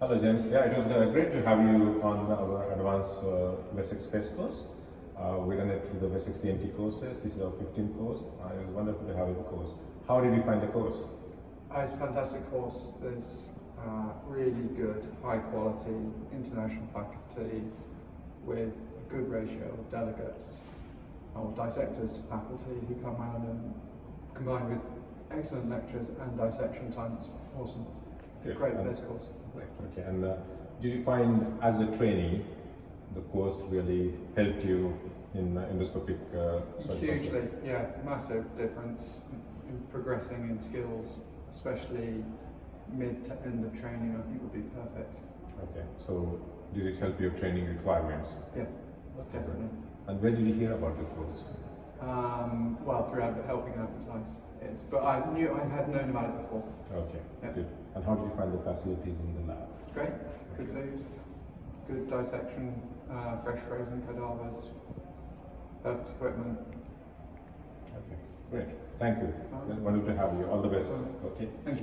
Hello James, yeah, it was great to have you on our Advanced Wessex FESS Course. We run it through the Wessex CMT courses. This is our 15th course. It was wonderful to have you in the course. How did you find the course? It's a fantastic course. There's really good, high quality international faculty with a good ratio of delegates or dissectors to faculty who come around and combined with excellent lectures and dissection time. It's awesome. Good. Great FESS course. Right, okay. And did you find as a trainee the course really helped you in endoscopic surgical? Hugely, yeah, massive difference in progressing in skills, especially mid to end of training. I think would be perfect. Okay, so did it help your training requirements? Yeah, definitely. And where did you hear about the course? Well, through helping advertise it, but I had known about it before. Okay, Yeah. good. And how did you find the facilities in the lab? Great, good food, good dissection, fresh frozen cadavers, perfect equipment. Okay, great. Thank you. Wonderful to have you. All the best. Okay. Thank you.